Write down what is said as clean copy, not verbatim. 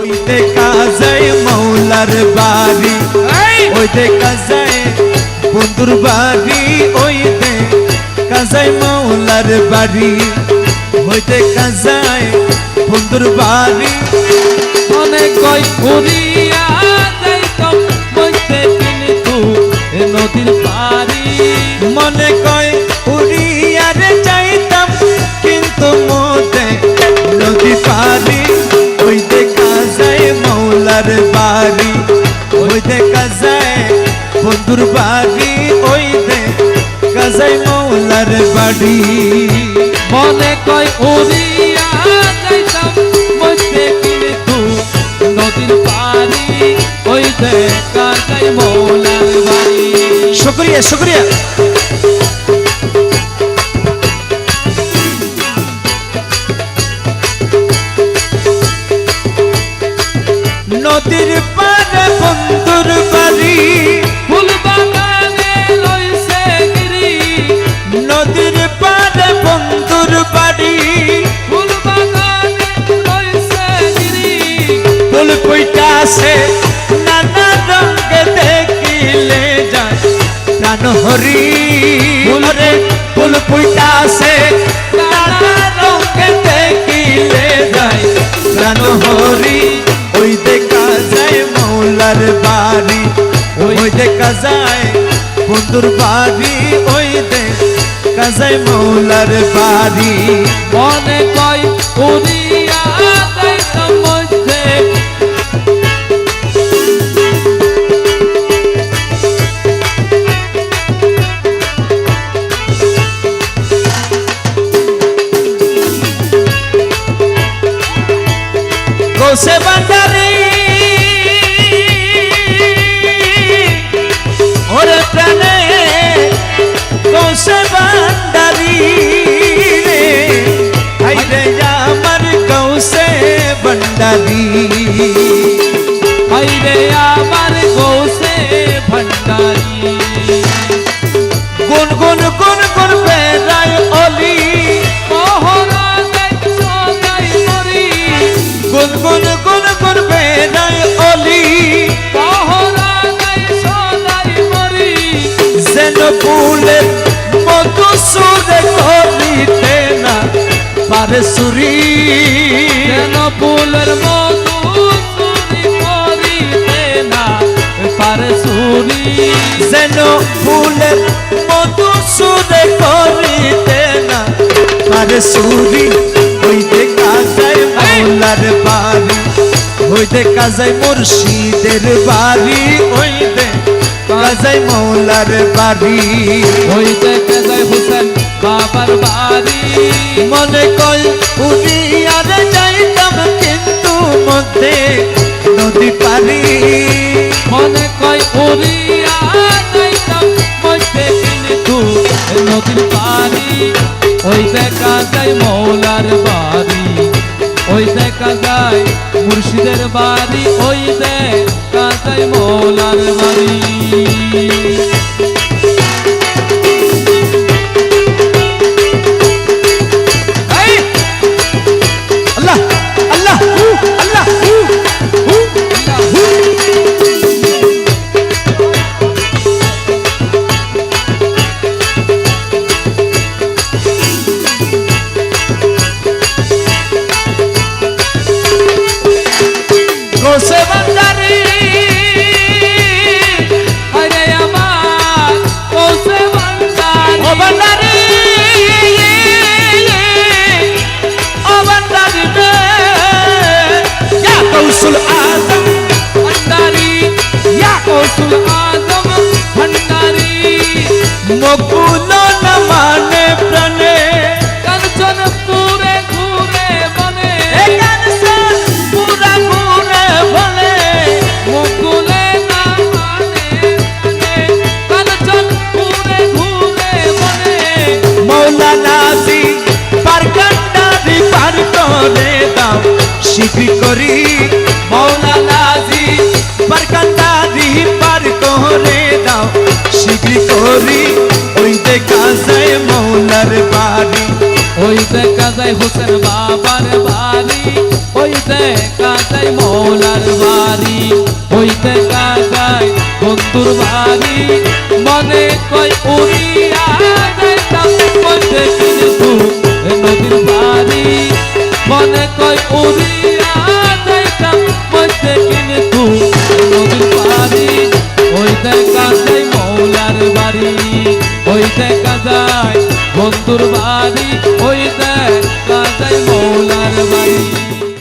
ওই দেখা যায় মৌলার বাড়ি, ওই দেখা যায় বন্ধুর বাড়ি, ওই দেখা যায় মৌলার বাড়ি, ওই দেখা যায় বন্ধুর বাড়ি। অনেক কই উড়িয়া যাইতাম মইতে কিন্তু নদীর পারি, মনে কয় উড়িয়া রে যাইতাম কিন্তু মোতে নদী পারি। ওই দেখা যায় মৌলার বাড়ি, ওই দেখা যায় বন্ধুর বাড়ি, ওই দেখা যায় মৌলার বাড়ি। মনে কই উড়িয়া যাইতাম মইতে কিন্তু নদীর পারি, ওই দেখা যায় মৌলার বাড়ি। শুকরিয়া শুকরিয়া। নদীর পারে বন্ধুর বাড়ি, ফুল বাগানে লইছে গিরি, নদীর পারে বন্ধুর বাড়ি, ফুল বাগানে লইছে গিরি। ফুল ফুইটাছে নানা রঙে দেখিলে যায় প্রাণ হরি। রে ফুল ফুইটাছে নানা রঙে দেখিলে যায় প্রাণ হরি। ওই দেখা যায় মৌলার বাড়ি, ওই দেখা যায় বন্ধুর বাড়ি, ওই দেখা যায় মৌলার বাড়ি। মনে কই উড়িয়া যাইতাম মধ্যে গোসে বান্দারি ওরে প্রাণে গোসে বান্দারি রে, হাইরে আমার গৌসে বান্দারি, হাইরে আমার গৌসে ভান্ডারি। গুন গুন গুন গুন বেড়ায় অলি, মহরা দেখছো যাই মরি, গুন গুন গুন গুন বেড়ায় অলি, মহরা দেখছো যাই মরি। যেন ফুলের মতো সুরে করিতে না পারে সুরি, যেন ফুলের মধু চুরি করিতে না পারে চুরি। যেন ফুলের মতো সুরে করিতে না পারে সুরি। ওই দেখা যায় মৌলার বাড়ি, ওই দেখা যায় মুর্শিদের বাড়ি, ওই দেখা যায় মৌলার বাড়ি। ওই দেখে যায় হুসেন বাবার বাড়ি। মনে কয় উড়িয়া রে যাইতাম কিন্তু মধ্যে নদী পারি, মনে কয় উড়িয়া যাইতাম মধ্যে কিন্তু নদীর পারি। ওই দেখা যায় মৌলার বাড়ি, ওই দেখা যায় মুর্শিদের বাড়ি, ওই দেখা যায় মৌলার বাড়ি। আল্লাহ আল্লাহ আল্লাহ। গোসে বান্দারি আরে আমার গৌসে ভান্ডারি, ও বান্দারি, ও বান্দারি রে, ইয়া গৌসুল আজম ভান্ডারি, ইয়া গৌসুল আজম ভান্ডারি। মকুল না মানে প্রাণে, কাঞ্চন পুরে ঘুরে বনে, এ কানসন পুরা ঘুরে বলে, মুকুলে না মানে প্রাণে, কাঞ্চন পুরে ঘুরে বনে। মৌলানাজি পার কান্ডারি পার করে দাও শিখি করি, মৌলানাজি পার কান্ডারি পার করে দাও শিখি করি। ওই দেখা যায় মৌলার বাড়ি, ওই দেখা যায় হোসেন বাবার বাড়ি, ওই দেখা যায় মৌলার বাড়ি, ওই দেখা যায় বন্ধুর বাড়ি। মনে কয় উড়িয়া যাইতাম বলতে কিন্তু নদীর বাড়ি। মনে কয় উড়িয়া যাইতাম বলতে কিন্তু নদীর বাড়ি। ওই দেখা যায় মৌলার বাড়ি, ওই দেখা যায় বন্ধুর বাড়ি, ওই দেখা যায় মৌলার বাড়ি।